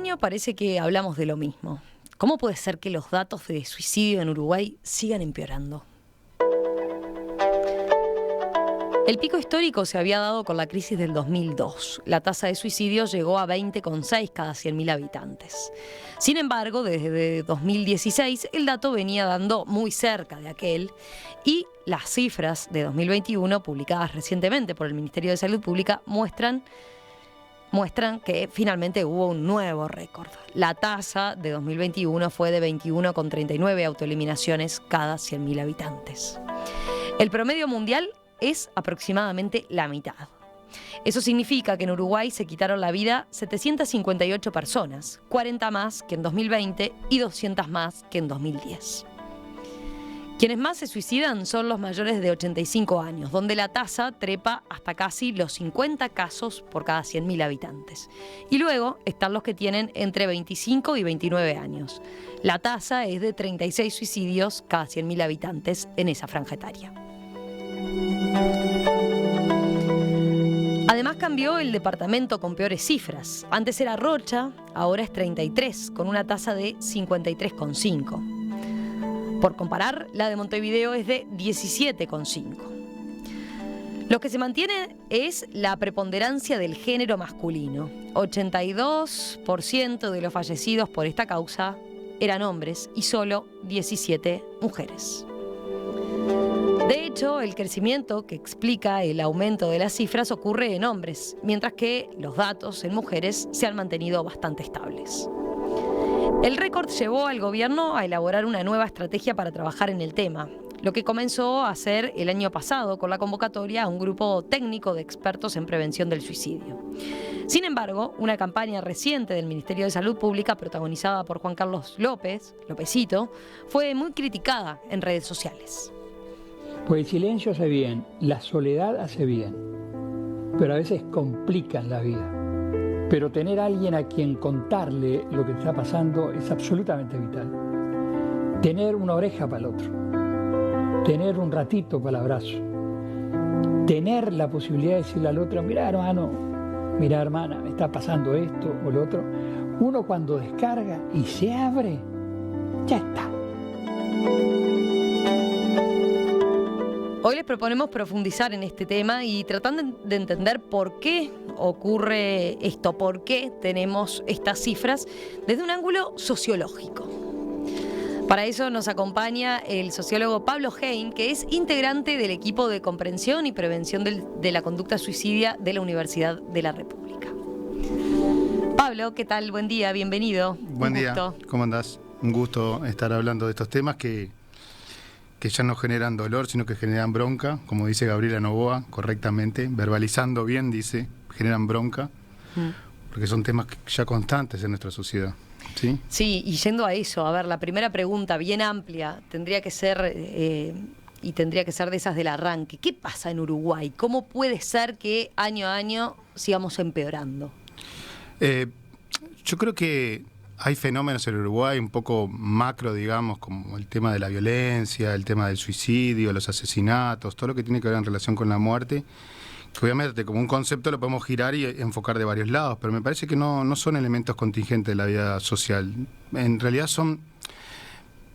año parece que hablamos de lo mismo. ¿Cómo puede ser que los datos de suicidio en Uruguay sigan empeorando? El pico histórico se había dado con la crisis del 2002. La tasa de suicidio llegó a 20,6 cada 100.000 habitantes. Sin embargo, desde 2016 el dato venía dando muy cerca de aquel y las cifras de 2021, publicadas recientemente por el Ministerio de Salud Pública, muestran que finalmente hubo un nuevo récord. La tasa de 2021 fue de 21,39 autoeliminaciones cada 100.000 habitantes. El promedio mundial es aproximadamente la mitad. Eso significa que en Uruguay se quitaron la vida 758 personas, 40 más que en 2020 y 200 más que en 2010. Quienes más se suicidan son los mayores de 85 años, donde la tasa trepa hasta casi los 50 casos por cada 100.000 habitantes. Y luego están los que tienen entre 25 y 29 años. La tasa es de 36 suicidios cada 100.000 habitantes en esa franja etaria. Además cambió el departamento con peores cifras. Antes era Rocha, ahora es 33, con una tasa de 53,5. Por comparar, la de Montevideo es de 17,5. Lo que se mantiene es la preponderancia del género masculino. 82% de los fallecidos por esta causa eran hombres y solo 17 mujeres. De hecho, el crecimiento que explica el aumento de las cifras ocurre en hombres, mientras que los datos en mujeres se han mantenido bastante estables. El récord llevó al gobierno a elaborar una nueva estrategia para trabajar en el tema, lo que comenzó a hacer el año pasado con la convocatoria a un grupo técnico de expertos en prevención del suicidio. Sin embargo, una campaña reciente del Ministerio de Salud Pública, protagonizada por Juan Carlos Lópezito, fue muy criticada en redes sociales. Pues el silencio hace bien, la soledad hace bien, pero a veces complican la vida. Pero tener a alguien a quien contarle lo que te está pasando es absolutamente vital. Tener una oreja para el otro, tener un ratito para el abrazo, tener la posibilidad de decirle al otro, mira hermano, mira hermana, me está pasando esto o lo otro. Uno cuando descarga y se abre, ya está. Hoy les proponemos profundizar en este tema y tratando de entender por qué ocurre esto, por qué tenemos estas cifras desde un ángulo sociológico. Para eso nos acompaña el sociólogo Pablo Hein, que es integrante del equipo de comprensión y prevención de la conducta suicidia de la Universidad de la República. Pablo, ¿qué tal? Buen día, bienvenido. Buen día, ¿cómo andás? Un gusto estar hablando de estos temas que ya no generan dolor, sino que generan bronca, como dice Gabriela Novoa, correctamente, verbalizando bien, dice, generan bronca, porque son temas ya constantes en nuestra sociedad. ¿Sí? Sí, y yendo a eso, a ver, la primera pregunta, bien amplia, tendría que ser de esas del arranque. ¿Qué pasa en Uruguay? ¿Cómo puede ser que año a año sigamos empeorando? Yo creo que hay fenómenos en Uruguay un poco macro, digamos, como el tema de la violencia, el tema del suicidio, los asesinatos, todo lo que tiene que ver en relación con la muerte, que obviamente como un concepto lo podemos girar y enfocar de varios lados, pero me parece que no son elementos contingentes de la vida social. En realidad son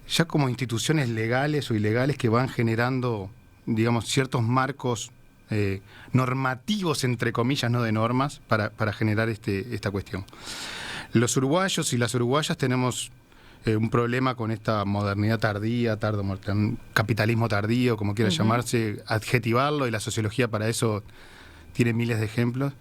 ya como instituciones legales o ilegales que van generando, digamos, ciertos marcos normativos, entre comillas, no de normas, para generar esta cuestión. Los uruguayos y las uruguayas tenemos un problema con esta modernidad tardía, capitalismo tardío, como quiera llamarse, adjetivarlo, y la sociología para eso tiene miles de ejemplos.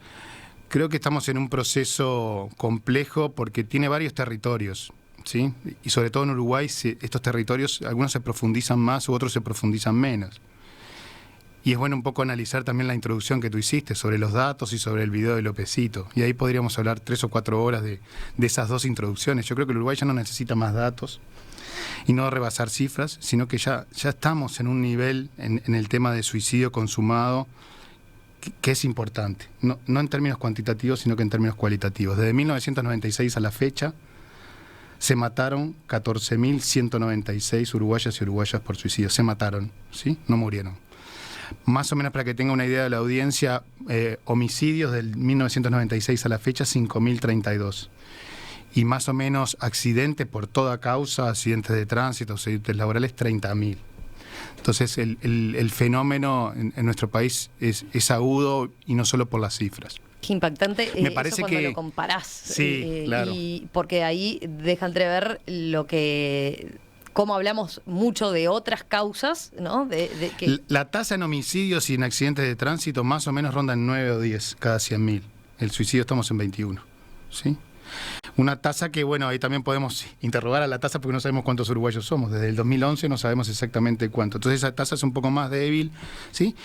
Creo que estamos en un proceso complejo porque tiene varios territorios, ¿sí? Y sobre todo en Uruguay estos territorios, algunos se profundizan más u otros se profundizan menos. Y es bueno un poco analizar también la introducción que tú hiciste sobre los datos y sobre el video de Lópezito. Y ahí podríamos hablar 3 o 4 horas de esas dos introducciones. Yo creo que el Uruguay ya no necesita más datos y no rebasar cifras, sino que ya estamos en un nivel en el tema de suicidio consumado que es importante. No en términos cuantitativos, sino que en términos cualitativos. Desde 1996 a la fecha se mataron 14.196 uruguayas y uruguayas por suicidio. Se mataron, ¿sí? No murieron. Más o menos para que tenga una idea de la audiencia, homicidios del 1996 a la fecha, 5.032. y más o menos accidentes por toda causa, accidentes de tránsito, accidentes laborales, 30.000. Entonces el fenómeno en nuestro país es agudo y no solo por las cifras. Qué impactante Me parece eso cuando que lo comparás. Sí, claro. Y porque ahí deja entrever cómo hablamos mucho de otras causas, ¿no? La tasa en homicidios y en accidentes de tránsito más o menos ronda en 9 o 10 cada 100.000. El suicidio estamos en 21, ¿sí? Una tasa que, bueno, ahí también podemos interrogar a la tasa porque no sabemos cuántos uruguayos somos. Desde el 2011 no sabemos exactamente cuánto. Entonces esa tasa es un poco más débil, ¿sí?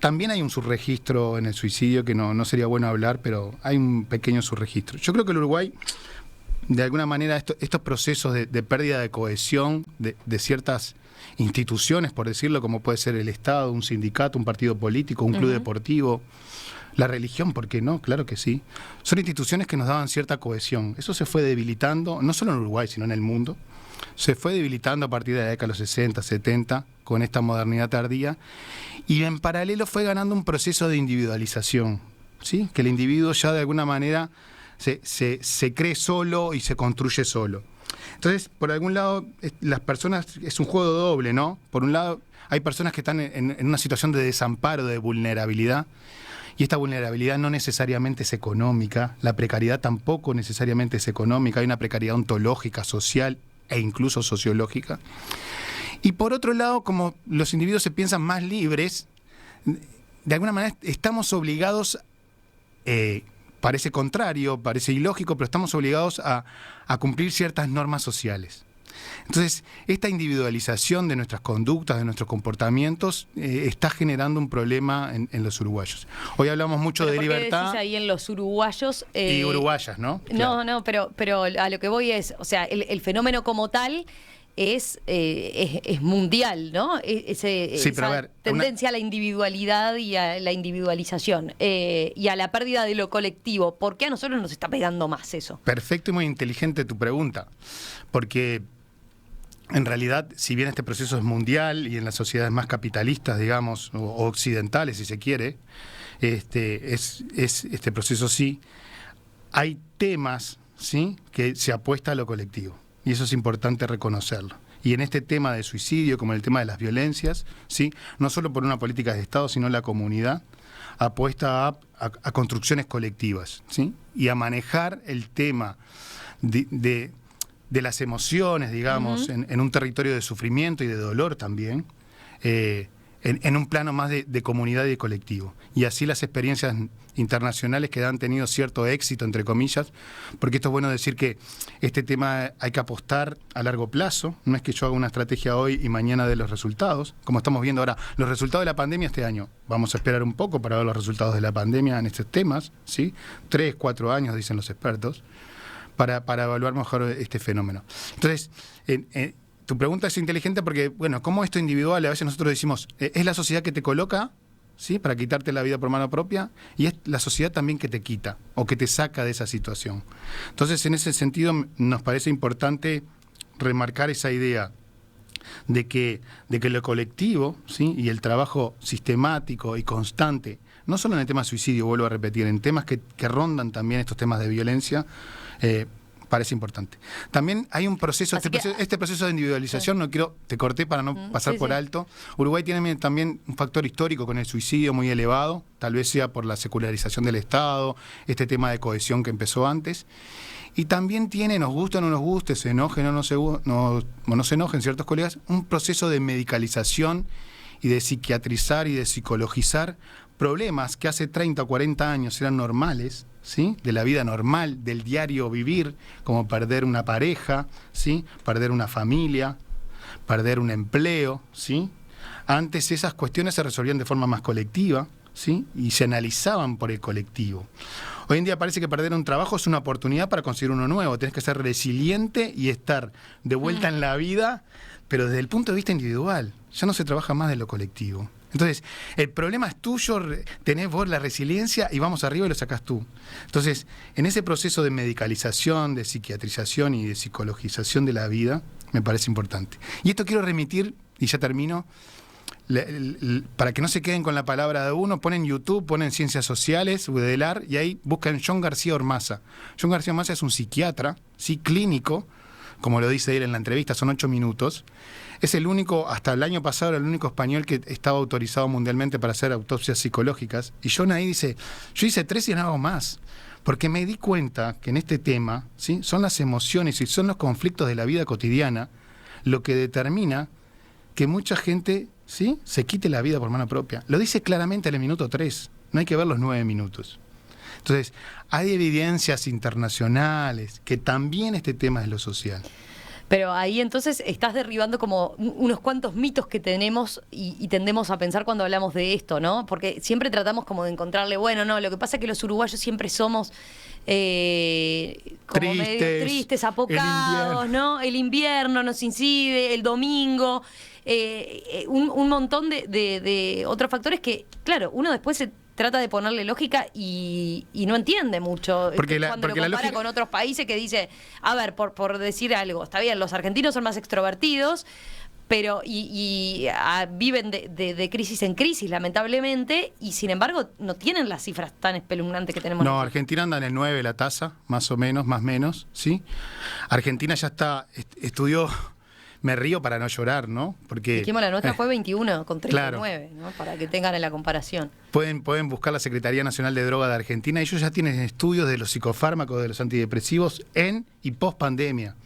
También hay un subregistro en el suicidio que no sería bueno hablar, pero hay un pequeño subregistro. Yo creo que el Uruguay, de alguna manera, estos procesos de pérdida de cohesión de ciertas instituciones, por decirlo, como puede ser el Estado, un sindicato, un partido político, un club deportivo, la religión, ¿por qué no? Claro que sí. Son instituciones que nos daban cierta cohesión. Eso se fue debilitando, no solo en Uruguay, sino en el mundo. Se fue debilitando a partir de la década de los 60, 70, con esta modernidad tardía. Y en paralelo fue ganando un proceso de individualización, ¿sí? Que el individuo ya de alguna manera se cree solo y se construye solo. Entonces, por algún lado, las personas, es un juego doble, ¿no? Por un lado, hay personas que están en una situación de desamparo, de vulnerabilidad, y esta vulnerabilidad no necesariamente es económica, la precariedad tampoco necesariamente es económica, hay una precariedad ontológica, social e incluso sociológica. Y por otro lado, como los individuos se piensan más libres, de alguna manera estamos obligados, parece contrario, parece ilógico, pero estamos obligados a cumplir ciertas normas sociales. Entonces, esta individualización de nuestras conductas, de nuestros comportamientos, está generando un problema en los uruguayos. Hoy hablamos mucho de libertad. ¿Por qué decís ahí en los uruguayos? Y uruguayas, ¿no? Claro. No, pero a lo que voy es, o sea, el fenómeno como tal es mundial, ¿no? Pero a ver, tendencia a la individualidad y a la individualización y a la pérdida de lo colectivo. ¿Por qué a nosotros nos está pegando más eso? Perfecto y muy inteligente tu pregunta, porque en realidad, si bien este proceso es mundial y en las sociedades más capitalistas, digamos, o occidentales, si se quiere, este proceso sí, hay temas, ¿sí?, que se apuesta a lo colectivo. Y eso es importante reconocerlo. Y en este tema de suicidio, como en el tema de las violencias, ¿sí?, no solo por una política de Estado, sino la comunidad apuesta a construcciones colectivas, ¿sí?, y a manejar el tema de las emociones, digamos, en un territorio de sufrimiento y de dolor también, en un plano más de comunidad y de colectivo. Y así las experiencias internacionales que han tenido cierto éxito, entre comillas, porque esto es bueno decir que este tema hay que apostar a largo plazo, no es que yo haga una estrategia hoy y mañana de los resultados, como estamos viendo ahora, los resultados de la pandemia este año, vamos a esperar un poco para ver los resultados de la pandemia en estos temas, ¿sí? 3, 4 años, dicen los expertos, para evaluar mejor este fenómeno. Entonces, tu pregunta es inteligente porque, bueno, como esto individual, a veces nosotros decimos, es la sociedad que te coloca, ¿sí?, para quitarte la vida por mano propia, y es la sociedad también que te quita o que te saca de esa situación. Entonces, en ese sentido, nos parece importante remarcar esa idea de que lo colectivo, ¿sí?, y el trabajo sistemático y constante, no solo en el tema suicidio, vuelvo a repetir, en temas que rondan también estos temas de violencia, parece importante. También hay un proceso, este proceso de individualización, no quiero, te corté para no pasar por alto. Uruguay tiene también un factor histórico con el suicidio muy elevado, tal vez sea por la secularización del Estado, este tema de cohesión que empezó antes. Y también tiene, nos guste o no nos guste, se enojen o no se enojen ciertos colegas, un proceso de medicalización y de psiquiatrizar y de psicologizar problemas que hace 30 o 40 años eran normales, ¿sí?, de la vida normal, del diario vivir, como perder una pareja, ¿sí?, perder una familia, perder un empleo, ¿sí? Antes esas cuestiones se resolvían de forma más colectiva, ¿sí?, y se analizaban por el colectivo. Hoy en día parece que perder un trabajo es una oportunidad para conseguir uno nuevo. Tenés que ser resiliente y estar de vuelta en la vida, pero desde el punto de vista individual. Ya no se trabaja más de lo colectivo. Entonces, el problema es tuyo, tenés vos la resiliencia y vamos arriba y lo sacás tú. Entonces, en ese proceso de medicalización, de psiquiatrización y de psicologización de la vida, me parece importante. Y esto quiero remitir, y ya termino, para que no se queden con la palabra de uno, ponen YouTube, ponen Ciencias Sociales, Udelar, y ahí buscan John García Ormaza. John García Ormaza es un psiquiatra, sí, clínico, como lo dice él en la entrevista, son 8 minutos. Es el único, hasta el año pasado, el único español que estaba autorizado mundialmente para hacer autopsias psicológicas. Y John ahí dice, yo hice 3 y no hago más. Porque me di cuenta que en este tema, ¿sí?, son las emociones y son los conflictos de la vida cotidiana lo que determina que mucha gente, ¿sí?, se quite la vida por mano propia. Lo dice claramente en el minuto 3, no hay que ver los 9 minutos. Entonces, hay evidencias internacionales que también este tema es lo social. Pero ahí entonces estás derribando como unos cuantos mitos que tenemos y tendemos a pensar cuando hablamos de esto, ¿no? Porque siempre tratamos como de encontrarle, bueno, no, lo que pasa es que los uruguayos siempre somos como medio tristes, apocados, ¿no? El invierno nos incide, el domingo, un montón de otros factores que, claro, uno después se trata de ponerle lógica y no entiende mucho cuando lo compara con otros países que dice, a ver, por decir algo, está bien, los argentinos son más extrovertidos, pero viven de crisis en crisis, lamentablemente, y sin embargo no tienen las cifras tan espeluznantes que tenemos. No, Argentina anda en el 9 la tasa, más o menos, más o menos, ¿sí? Argentina ya estudió... Me río para no llorar, ¿no? Porque dijimos la nuestra fue 21 con 39, claro, ¿no? Para que tengan en la comparación. Pueden buscar la Secretaría Nacional de Droga de Argentina. Ellos ya tienen estudios de los psicofármacos, de los antidepresivos en y post pandemia.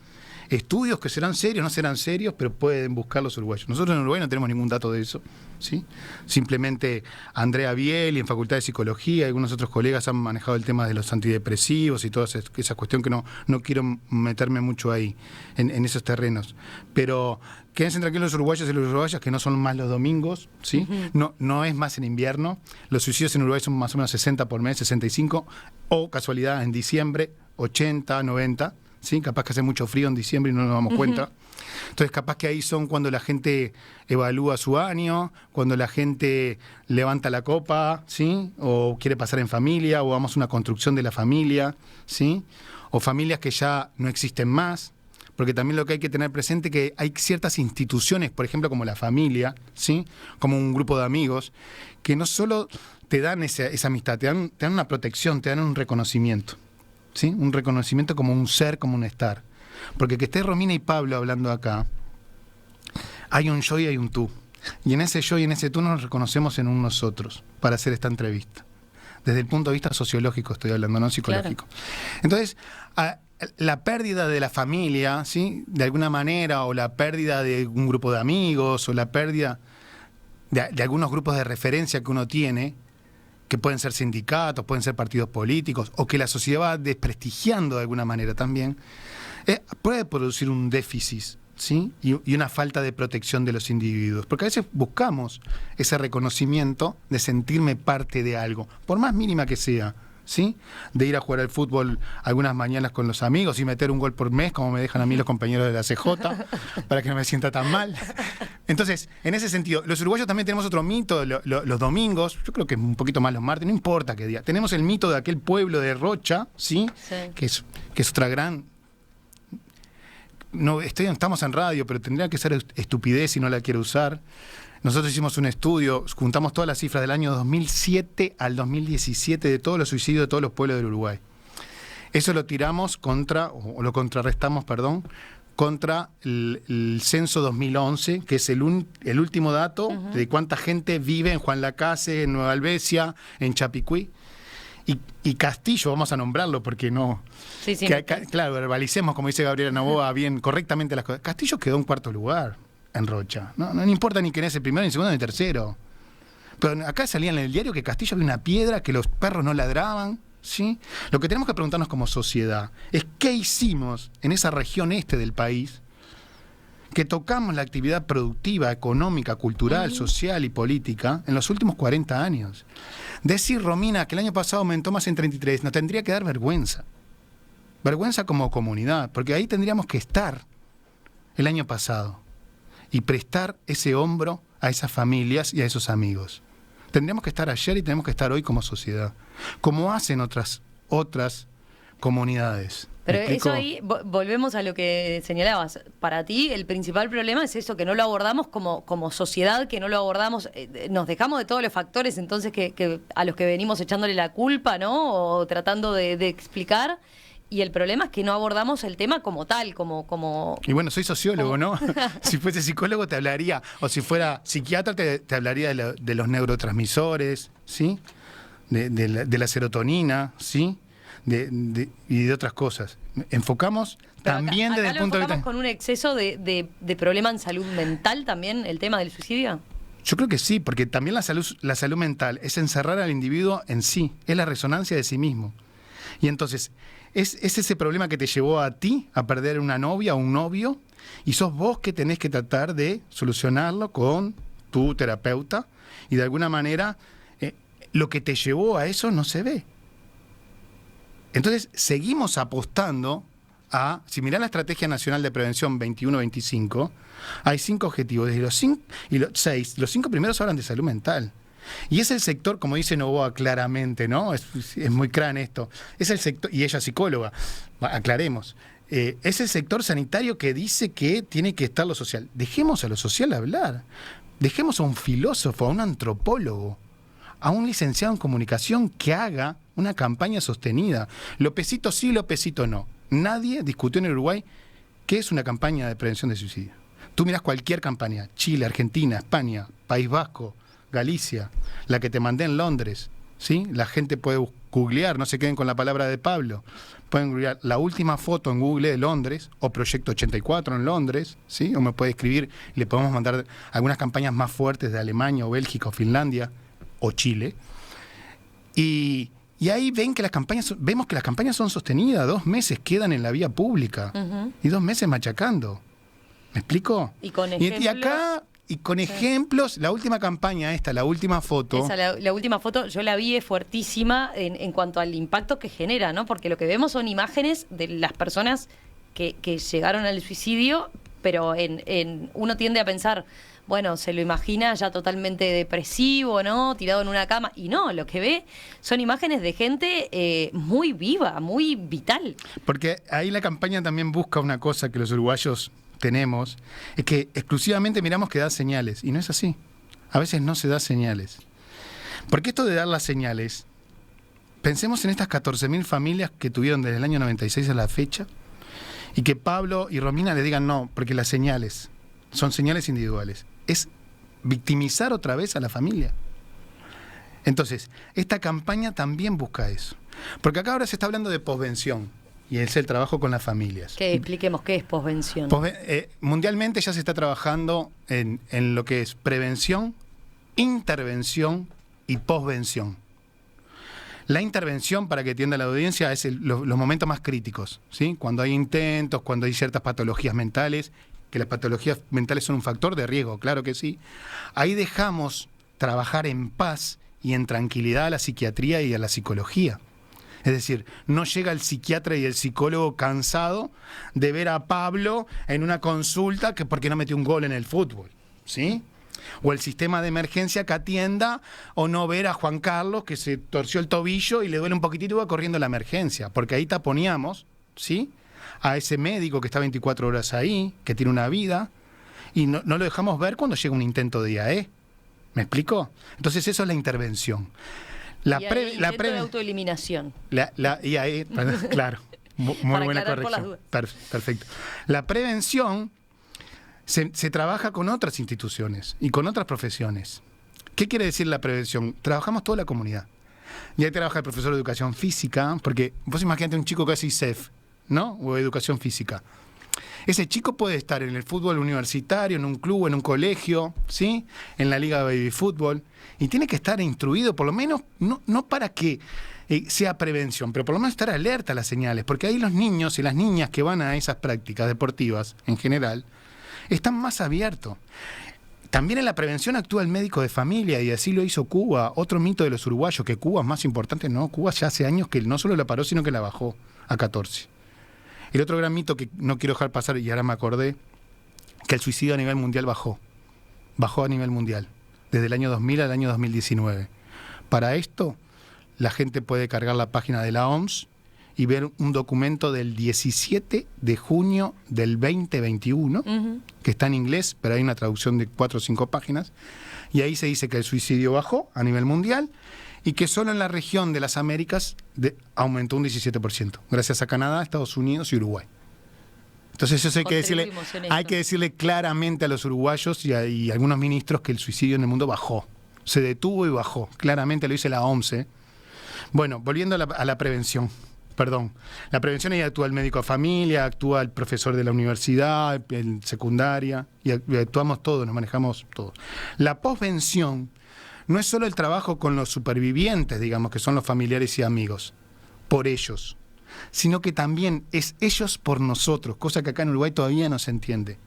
Estudios que serán serios, no serán serios, pero pueden buscar los uruguayos. Nosotros en Uruguay no tenemos ningún dato de eso, ¿sí? Simplemente Andrea Biel y en Facultad de Psicología y algunos otros colegas han manejado el tema de los antidepresivos y toda esa cuestión que no quiero meterme mucho ahí, en esos terrenos. Pero quédense tranquilos los uruguayos y las uruguayas que no son más los domingos, ¿sí? No es más en invierno. Los suicidios en Uruguay son más o menos 60 por mes, 65, o casualidad en diciembre, 80, 90. ¿Sí? Capaz que hace mucho frío en diciembre y no nos damos cuenta. Entonces capaz que ahí son cuando la gente evalúa su año, cuando la gente levanta la copa, ¿sí? O quiere pasar en familia, o vamos a una construcción de la familia, ¿sí? O familias que ya no existen más, porque también lo que hay que tener presente es que hay ciertas instituciones, por ejemplo como la familia, ¿sí?, como un grupo de amigos, que no solo te dan esa amistad, te dan una protección, te dan un reconocimiento. ¿Sí? Un reconocimiento como un ser, como un estar. Porque que esté Romina y Pablo hablando acá, hay un yo y hay un tú. Y en ese yo y en ese tú nos reconocemos en un nosotros para hacer esta entrevista. Desde el punto de vista sociológico estoy hablando, no psicológico. Claro. Entonces, la pérdida de la familia, ¿sí?, de alguna manera, o la pérdida de un grupo de amigos, o la pérdida de algunos grupos de referencia que uno tiene, que pueden ser sindicatos, pueden ser partidos políticos, o que la sociedad va desprestigiando de alguna manera también, puede producir un déficit, ¿sí?, y una falta de protección de los individuos. Porque a veces buscamos ese reconocimiento de sentirme parte de algo, por más mínima que sea, ¿sí?, de ir a jugar al fútbol algunas mañanas con los amigos y meter un gol por mes, como me dejan a mí los compañeros de la CJ, para que no me sienta tan mal. Entonces, en ese sentido, los uruguayos también tenemos otro mito, los domingos, yo creo que un poquito más los martes, no importa qué día. Tenemos el mito de aquel pueblo de Rocha, ¿sí?, sí, que es otra gran... No, estamos en radio, pero tendría que ser estupidez y no la quiero usar. Nosotros hicimos un estudio, juntamos todas las cifras del año 2007 al 2017 de todos los suicidios de todos los pueblos del Uruguay. Eso lo tiramos lo contrarrestamos, contra el censo 2011, que es el último dato de cuánta gente vive en Juan Lacase, en Nueva Albesia, en Chapicuí. Y Castillo, vamos a nombrarlo porque no... Sí, claro, verbalicemos, como dice Gabriela Novoa, bien, correctamente las cosas. Castillo quedó en 4º lugar en Rocha. No importa ni quién es el primero, ni segundo, ni tercero. Pero acá salía en el diario que Castillo había una piedra, que los perros no ladraban, ¿sí? Lo que tenemos que preguntarnos como sociedad es qué hicimos en esa región este del país, que tocamos la actividad productiva, económica, cultural, social y política en los últimos 40 años. Decir, Romina, que el año pasado aumentó más en 33, nos tendría que dar vergüenza. Vergüenza como comunidad, porque ahí tendríamos que estar el año pasado y prestar ese hombro a esas familias y a esos amigos. Tendríamos que estar ayer y tenemos que estar hoy como sociedad, como hacen otras comunidades. Pero ¿Me explico? eso ahí, volvemos a lo que señalabas. Para ti, el principal problema es eso, que no lo abordamos como sociedad, que no lo abordamos, nos dejamos de todos los factores entonces que a los que venimos echándole la culpa, ¿no? O tratando de explicar. Y el problema es que no abordamos el tema como tal, como... Y bueno, soy sociólogo, ¿no? Si fuese psicólogo te hablaría, o si fuera psiquiatra te hablaría de los neurotransmisores, ¿sí? De la serotonina, ¿sí? Y de otras cosas. Enfocamos Pero también acá desde el lo punto de enfocamos vista... con un exceso de problema en salud mental también, el tema del suicidio. Yo creo que sí, porque también la salud mental es encerrar al individuo en sí, es la resonancia de sí mismo. Y entonces, es ese problema que te llevó a ti a perder una novia o un novio, y sos vos que tenés que tratar de solucionarlo con tu terapeuta, y de alguna manera lo que te llevó a eso no se ve. Entonces, seguimos apostando a, si mirás la Estrategia Nacional de Prevención 21-25, hay 5 objetivos, desde los 5 primeros hablan de salud mental. Y es el sector, como dice Novoa claramente, ¿no? Es muy crán esto. Es el sector, y ella es psicóloga, aclaremos. Es el sector sanitario que dice que tiene que estar lo social. Dejemos a lo social hablar. Dejemos a un filósofo, a un antropólogo, a un licenciado en comunicación que haga una campaña sostenida. Lopecito sí, Lopecito no. Nadie discutió en Uruguay qué es una campaña de prevención de suicidio. Tú mirás cualquier campaña, Chile, Argentina, España, País Vasco, Galicia, la que te mandé en Londres, ¿sí? La gente puede googlear, no se queden con la palabra de Pablo. Pueden googlear la última foto en Google de Londres, o Proyecto 84 en Londres, ¿sí? O me puede escribir y le podemos mandar algunas campañas más fuertes de Alemania, o Bélgica, o Finlandia, o Chile. Y ahí vemos que las campañas son sostenidas, 2 meses quedan en la vía pública, y 2 meses machacando. ¿Me explico? Y con Y ejemplos. acá, y con ejemplos, la última campaña la última foto. La última foto yo la vi, es fuertísima en cuanto al impacto que genera, ¿no? Porque lo que vemos son imágenes de las personas que llegaron al suicidio, pero uno tiende a pensar, bueno, se lo imagina ya totalmente depresivo, ¿no? Tirado en una cama. Y no, lo que ve son imágenes de gente muy viva, muy vital. Porque ahí la campaña también busca una cosa que los uruguayos tenemos, es que exclusivamente miramos que da señales, y no es así. A veces no se da señales. Porque esto de dar las señales, pensemos en estas 14.000 familias que tuvieron desde el año 96 a la fecha, y que Pablo y Romina le digan no, porque las señales son señales individuales. Es victimizar otra vez a la familia. Entonces, esta campaña también busca eso. Porque acá ahora se está hablando de posvención, y es el trabajo con las familias. Que expliquemos qué es posvención. Mundialmente ya se está trabajando en lo que es prevención, intervención y posvención. La intervención, para que entienda la audiencia, es los momentos más críticos, ¿sí? Cuando hay intentos, cuando hay ciertas patologías mentales, que las patologías mentales son un factor de riesgo, claro que sí. Ahí dejamos trabajar en paz y en tranquilidad a la psiquiatría y a la psicología. Es decir, no llega el psiquiatra y el psicólogo cansado de ver a Pablo en una consulta que porque no metió un gol en el fútbol, ¿sí? O el sistema de emergencia que atienda, o no ver a Juan Carlos que se torció el tobillo y le duele un poquitito y va corriendo a la emergencia, porque ahí taponeamos, ¿sí?, a ese médico que está 24 horas ahí, que tiene una vida, y no lo dejamos ver cuando llega un intento de IAE. ¿Me explico? Entonces eso es la intervención. Intento de autoeliminación. IAE, claro, muy buena corrección. Perfecto. La prevención se trabaja con otras instituciones y con otras profesiones. ¿Qué quiere decir la prevención? Trabajamos toda la comunidad. Y ahí trabaja el profesor de educación física, porque vos imagínate un chico que hace ISEF, ¿no? O educación física. Ese chico puede estar en el fútbol universitario, en un club, en un colegio, ¿sí?, en la liga de baby fútbol, y tiene que estar instruido, por lo menos, no para que sea prevención, pero por lo menos estar alerta a las señales, porque ahí los niños y las niñas que van a esas prácticas deportivas, en general, están más abiertos. También en la prevención actúa el médico de familia, y así lo hizo Cuba. Otro mito de los uruguayos, que Cuba es más importante. No, Cuba ya hace años que no solo la paró, sino que la bajó a 14. El otro gran mito que no quiero dejar pasar, y ahora me acordé, que el suicidio a nivel mundial bajó. Bajó a nivel mundial, desde el año 2000 al año 2019. Para esto, la gente puede cargar la página de la OMS y ver un documento del 17 de junio del 2021, que está en inglés, pero hay una traducción de 4 o 5 páginas, y ahí se dice que el suicidio bajó a nivel mundial y que solo en la región de las Américas aumentó un 17%, gracias a Canadá, Estados Unidos y Uruguay. Entonces eso hay que decirle claramente a los uruguayos y a algunos ministros que el suicidio en el mundo bajó, se detuvo y bajó, claramente lo dice la OMS. Bueno, volviendo a la prevención. La prevención ahí actúa el médico de familia, actúa el profesor de la universidad, en secundaria, y actuamos todos, nos manejamos todos. La posvención no es solo el trabajo con los supervivientes, digamos, que son los familiares y amigos, por ellos, sino que también es ellos por nosotros, cosa que acá en Uruguay todavía no se entiende.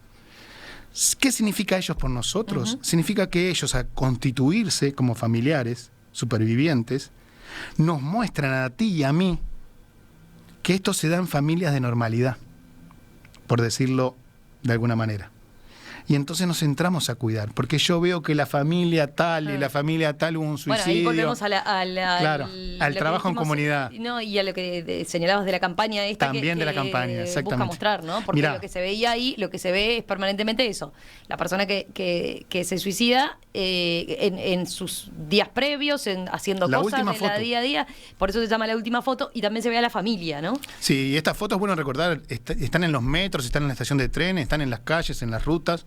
¿Qué significa ellos por nosotros? Significa que ellos, a constituirse como familiares, supervivientes, nos muestran a ti y a mí que esto se da en familias de normalidad, por decirlo de alguna manera. Y entonces nos entramos a cuidar, porque yo veo que la familia tal y la familia tal hubo un suicidio. Bueno, ahí volvemos al trabajo en comunidad. No, y a lo que señalabas de la campaña esta también que de la campaña, exactamente. Busca mostrar, ¿no? Porque lo que se veía ahí, lo que se ve es permanentemente eso. La persona que se suicida en sus días previos, haciendo la cosas en la día a día, por eso se llama la última foto, y también se ve a la familia, ¿no? Sí, y estas fotos, bueno recordar, están en los metros, están en la estación de tren, están en las calles, en las rutas.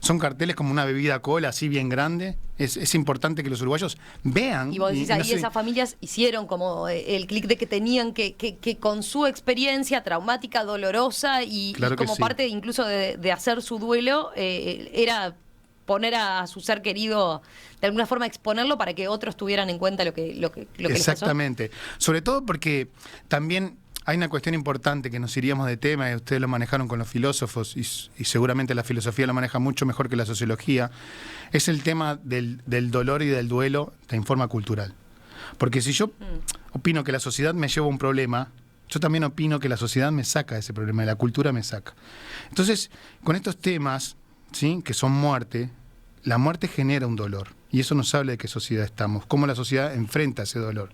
Son carteles como una bebida cola, así bien grande. Es importante que los uruguayos vean. Y vos decís, ahí esas familias hicieron como el clic de que tenían que con su experiencia traumática, dolorosa, y como parte incluso de hacer su duelo, era poner a su ser querido, de alguna forma exponerlo para que otros tuvieran en cuenta lo que les pasó. Exactamente. Sobre todo porque también hay una cuestión importante que nos iríamos de tema, y ustedes lo manejaron con los filósofos, y seguramente la filosofía lo maneja mucho mejor que la sociología, es el tema del dolor y del duelo en forma cultural. Porque si yo opino que la sociedad me lleva a un problema, yo también opino que la sociedad me saca de ese problema, y la cultura me saca. Entonces, con estos temas, ¿sí?, que son muerte, la muerte genera un dolor, y eso nos habla de qué sociedad estamos, cómo la sociedad enfrenta ese dolor.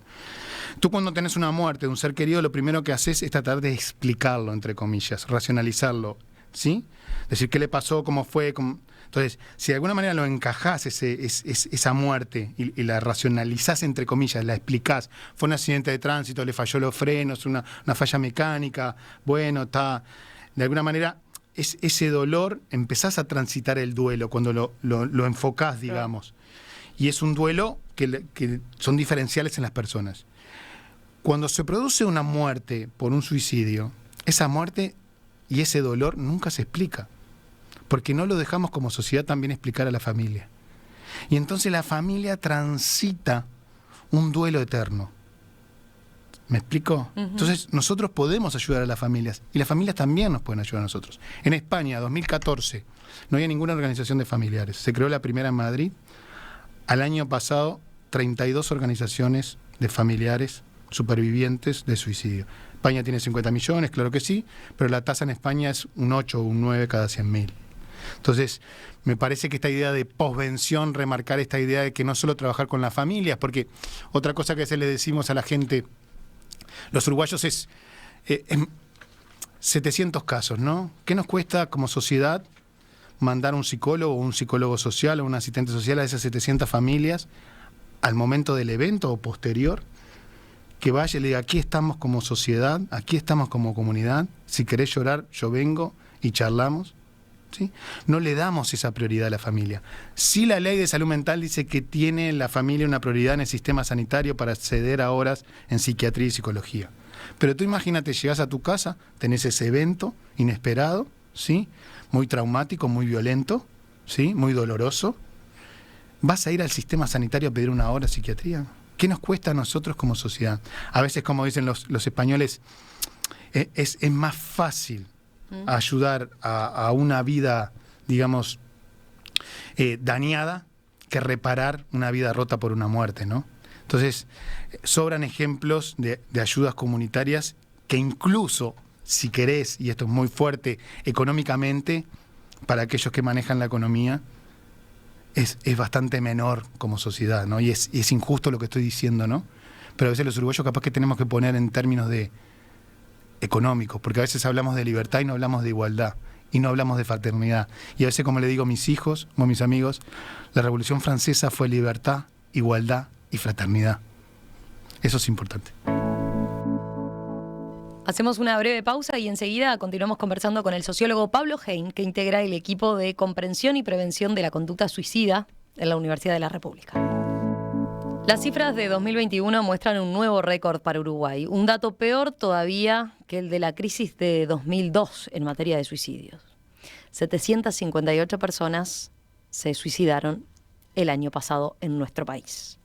Tú cuando tenés una muerte de un ser querido, lo primero que haces es tratar de explicarlo, entre comillas, racionalizarlo, ¿sí? Decir qué le pasó, cómo fue. Entonces, si de alguna manera lo encajás, esa muerte, y la racionalizás, entre comillas, la explicás, fue un accidente de tránsito, le falló los frenos, una falla mecánica, bueno, está. De alguna manera, ese dolor, empezás a transitar el duelo cuando lo enfocás, digamos. Y es un duelo que son diferenciales en las personas. Cuando se produce una muerte por un suicidio, esa muerte y ese dolor nunca se explica, porque no lo dejamos como sociedad también explicar a la familia. Y entonces la familia transita un duelo eterno. ¿Me explico? Entonces nosotros podemos ayudar a las familias, y las familias también nos pueden ayudar a nosotros. En España, 2014, no había ninguna organización de familiares. Se creó la primera en Madrid. Al año pasado, 32 organizaciones de familiares supervivientes de suicidio. España tiene 50 millones, claro que sí, pero la tasa en España es un 8 o un 9 cada 100.000. Entonces, me parece que esta idea de posvención, remarcar esta idea de que no solo trabajar con las familias, porque otra cosa que a veces le decimos a la gente, los uruguayos es 700 casos, ¿no? ¿Qué nos cuesta como sociedad mandar un psicólogo o un psicólogo social o un asistente social a esas 700 familias al momento del evento o posterior? Que vaya y le diga, aquí estamos como sociedad, aquí estamos como comunidad, si querés llorar, yo vengo y charlamos, ¿sí? No le damos esa prioridad a la familia. Sí, la ley de salud mental dice que tiene la familia una prioridad en el sistema sanitario para acceder a horas en psiquiatría y psicología. Pero tú imagínate, llegás a tu casa, tenés ese evento inesperado, ¿sí?, muy traumático, muy violento, ¿sí?, muy doloroso. ¿Vas a ir al sistema sanitario a pedir una hora de psiquiatría? ¿Qué nos cuesta a nosotros como sociedad? A veces, como dicen los españoles, es más fácil ayudar a una vida, digamos, dañada, que reparar una vida rota por una muerte, ¿no? Entonces, sobran ejemplos de ayudas comunitarias que incluso, si querés, y esto es muy fuerte, económicamente, para aquellos que manejan la economía, es bastante menor como sociedad, ¿no? Y es injusto lo que estoy diciendo, ¿no? Pero a veces los uruguayos capaz que tenemos que poner en términos de económicos, porque a veces hablamos de libertad y no hablamos de igualdad, y no hablamos de fraternidad. Y a veces, como le digo a mis hijos o a mis amigos, la Revolución Francesa fue libertad, igualdad y fraternidad. Eso es importante. Hacemos una breve pausa y enseguida continuamos conversando con el sociólogo Pablo Hein, que integra el equipo de comprensión y prevención de la conducta suicida en la Universidad de la República. Las cifras de 2021 muestran un nuevo récord para Uruguay, un dato peor todavía que el de la crisis de 2002 en materia de suicidios. 758 personas se suicidaron el año pasado en nuestro país.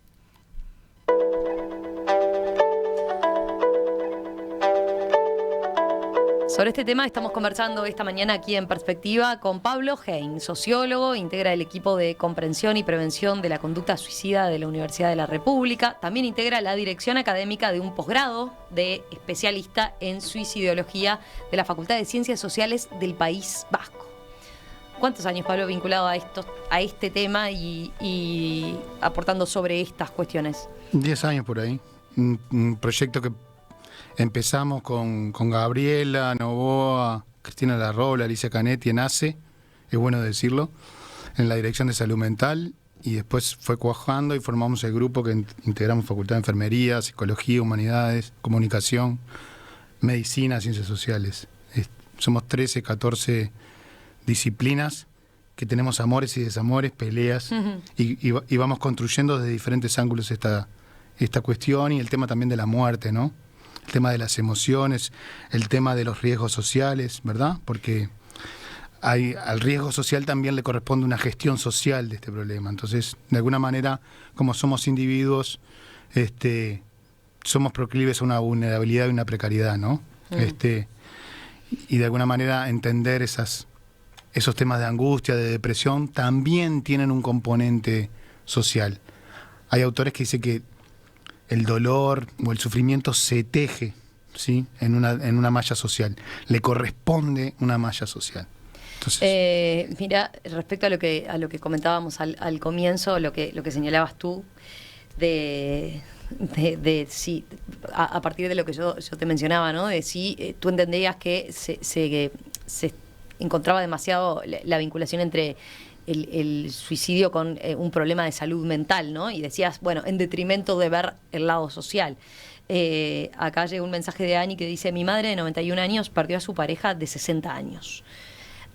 Sobre este tema estamos conversando esta mañana aquí en Perspectiva con Pablo Hein, sociólogo, integra el equipo de comprensión y prevención de la conducta suicida de la Universidad de la República. También integra la dirección académica de un posgrado de especialista en suicidología de la Facultad de Ciencias Sociales del País Vasco. ¿Cuántos años, Pablo, vinculado a este tema y aportando sobre estas cuestiones? 10 años por ahí. Un proyecto que empezamos con Gabriela Novoa, Cristina Larrola, Alicia Canetti en ACE, es bueno decirlo, en la Dirección de Salud Mental, y después fue cuajando y formamos el grupo que integramos Facultad de Enfermería, Psicología, Humanidades, Comunicación, Medicina, Ciencias Sociales. Somos 13, 14 disciplinas que tenemos amores y desamores, peleas, y vamos construyendo desde diferentes ángulos esta cuestión, y el tema también de la muerte, ¿no? El tema de las emociones, el tema de los riesgos sociales, ¿verdad? Porque al riesgo social también le corresponde una gestión social de este problema. Entonces, de alguna manera, como somos individuos, somos proclives a una vulnerabilidad y una precariedad, ¿no? Y de alguna manera entender esos temas de angustia, de depresión, también tienen un componente social. Hay autores que dicen que el dolor o el sufrimiento se teje, ¿sí?, en una malla social. Le corresponde una malla social. Entonces, mira, respecto a lo que comentábamos al comienzo, lo que señalabas tú, sí, a partir de lo que yo te mencionaba, ¿no? De si tú entendías que se encontraba demasiado la vinculación entre el suicidio con un problema de salud mental, ¿no? Y decías, bueno, en detrimento de ver el lado social. Acá llega un mensaje de Ani que dice: mi madre de 91 años perdió a su pareja de 60 años.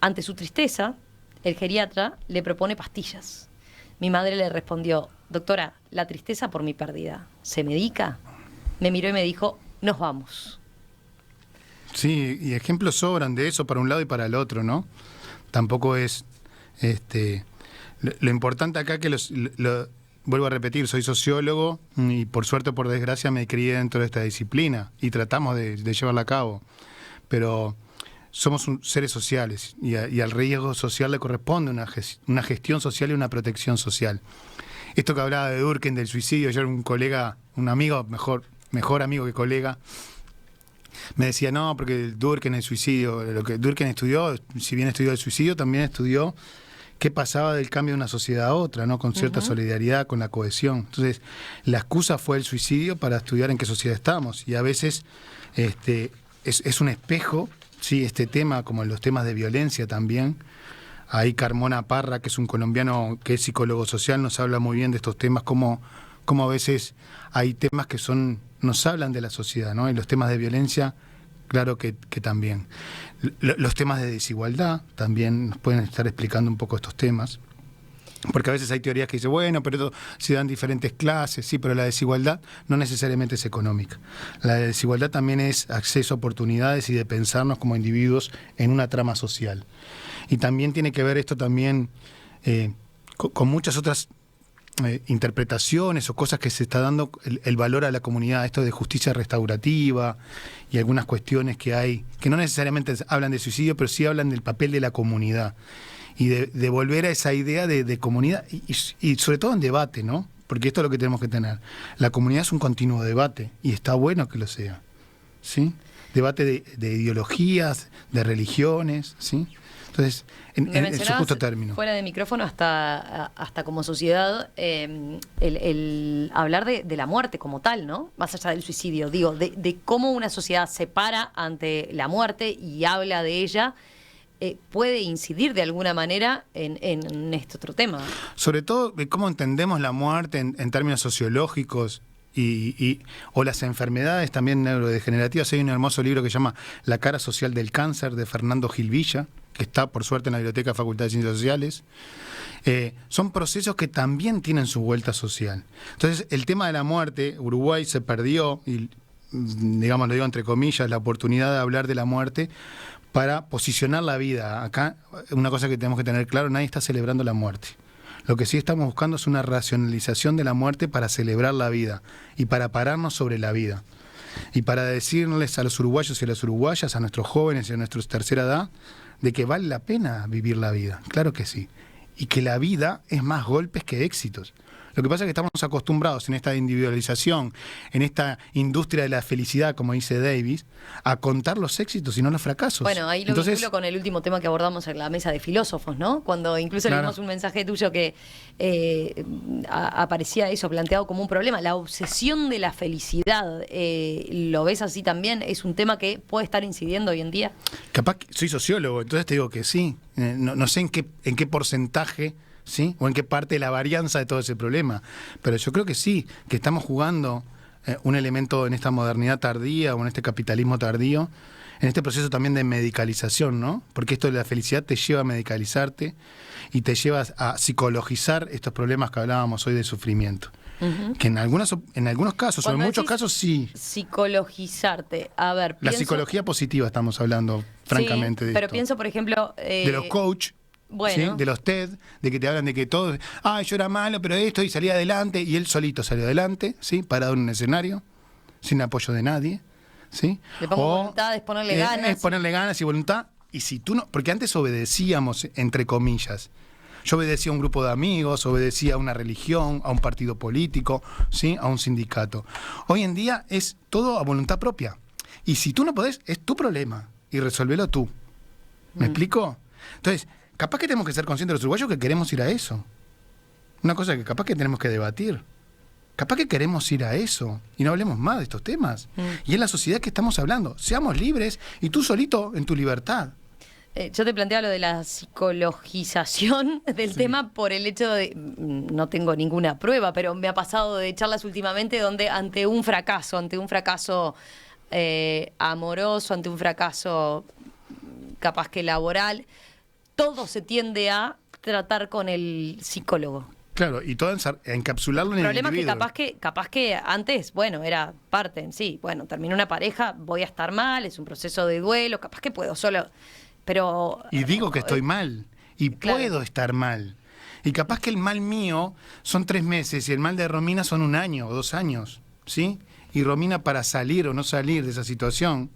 Ante su tristeza, el geriatra le propone pastillas. Mi madre le respondió: doctora, la tristeza por mi pérdida, ¿se medica? Me miró y me dijo: nos vamos. Sí, y ejemplos sobran de eso para un lado y para el otro, ¿no? Tampoco es... Lo importante acá que vuelvo a repetir, soy sociólogo y por suerte o por desgracia me crié dentro de esta disciplina y tratamos de llevarla a cabo, pero somos seres sociales y al riesgo social le corresponde una gestión social y una protección social. Esto que hablaba de Durkheim, del suicidio, yo era un colega, un amigo, mejor amigo que colega, me decía, no, porque Durkheim, el suicidio, lo que Durkheim estudió, si bien estudió el suicidio, también estudió qué pasaba del cambio de una sociedad a otra, ¿no? Con cierta solidaridad, con la cohesión. Entonces, la excusa fue el suicidio para estudiar en qué sociedad estamos. Y a veces es un espejo, sí, este tema, como los temas de violencia también. Ahí Carmona Parra, que es un colombiano que es psicólogo social, nos habla muy bien de estos temas, como a veces hay temas que nos hablan de la sociedad, ¿no? Y los temas de violencia, claro que también. Los temas de desigualdad también nos pueden estar explicando un poco estos temas. Porque a veces hay teorías que dicen, bueno, pero se dan diferentes clases, sí, pero la desigualdad no necesariamente es económica. La desigualdad también es acceso a oportunidades y de pensarnos como individuos en una trama social. Y también tiene que ver esto también con muchas otras interpretaciones o cosas que se está dando el valor a la comunidad, esto de justicia restaurativa y algunas cuestiones que hay, que no necesariamente hablan de suicidio, pero sí hablan del papel de la comunidad y de volver a esa idea de comunidad y sobre todo en debate, ¿no? Porque esto es lo que tenemos que tener. La comunidad es un continuo debate y está bueno que lo sea, ¿sí? Debate de ideologías, de religiones, ¿sí? Entonces, en su justo término. Fuera de micrófono, hasta como sociedad, el hablar de la muerte como tal, ¿no? Más allá del suicidio, digo, de cómo una sociedad se para ante la muerte y habla de ella, puede incidir de alguna manera en este otro tema. Sobre todo de cómo entendemos la muerte en términos sociológicos o las enfermedades también neurodegenerativas. Hay un hermoso libro que se llama La cara social del cáncer, de Fernando Gilvilla, que está por suerte en la Biblioteca Facultad de Ciencias Sociales. Son procesos que también tienen su vuelta social. Entonces, el tema de la muerte, Uruguay se perdió, y digamos, lo digo entre comillas, la oportunidad de hablar de la muerte para posicionar la vida. Acá, una cosa que tenemos que tener claro, nadie está celebrando la muerte. Lo que sí estamos buscando es una racionalización de la muerte para celebrar la vida y para pararnos sobre la vida. Y para decirles a los uruguayos y a las uruguayas, a nuestros jóvenes y a nuestra tercera edad, de que vale la pena vivir la vida. Claro que sí. Y que la vida es más golpes que éxitos. Lo que pasa es que estamos acostumbrados en esta individualización, en esta industria de la felicidad, como dice Davis, a contar los éxitos y no los fracasos. Bueno, ahí lo vinculo con el último tema que abordamos en la mesa de filósofos, ¿no? Cuando incluso leímos un mensaje tuyo que aparecía eso planteado como un problema. La obsesión de la felicidad, ¿lo ves así también? ¿Es un tema que puede estar incidiendo hoy en día? Capaz que soy sociólogo, entonces te digo que sí. No sé en qué porcentaje, ¿sí? O en qué parte de la varianza de todo ese problema. Pero yo creo que sí, que estamos jugando un elemento en esta modernidad tardía o en este capitalismo tardío, en este proceso también de medicalización, ¿no? Porque esto de la felicidad te lleva a medicalizarte y te lleva a psicologizar estos problemas que hablábamos hoy de sufrimiento. Que en algunos casos, o en muchos casos, sí. Psicologizarte. A ver, la psicología positiva estamos hablando, francamente, de pero esto. pienso, por ejemplo... de los coach. Bueno. ¿Sí? De los TED, de que te hablan de que todo, yo era malo, pero esto, y salía adelante, y él solito salió adelante, ¿sí? Parado en un escenario, sin apoyo de nadie, ¿sí? Le pongo voluntad, es ponerle ganas. Es ponerle ganas y voluntad, y si tú no, porque antes obedecíamos, entre comillas, yo obedecía a un grupo de amigos, obedecía a una religión, a un partido político, ¿sí? A un sindicato. Hoy en día es todo a voluntad propia, y si tú no podés, es tu problema, y resolvelo tú. ¿Me explico? Entonces, capaz que tenemos que ser conscientes de los uruguayos que queremos ir a eso. Una cosa que capaz que tenemos que debatir. Capaz que queremos ir a eso y no hablemos más de estos temas. Y es la sociedad que estamos hablando. Seamos libres y tú solito en tu libertad. Yo te planteaba lo de la psicologización del tema por el hecho de, no tengo ninguna prueba, pero me ha pasado de charlas últimamente donde ante un fracaso amoroso, ante un fracaso capaz que laboral, todo se tiende a tratar con el psicólogo. Claro, y todo encapsularlo en el individuo. El problema es que capaz que antes, bueno, era parte en sí. Bueno, terminó una pareja, voy a estar mal, es un proceso de duelo, capaz que puedo solo, pero... Y digo que estoy mal, y claro, puedo estar mal. Y capaz que el mal mío son 3 meses, y el mal de Romina son 1 año o 2 años, ¿sí? Y Romina, para salir o no salir de esa situación,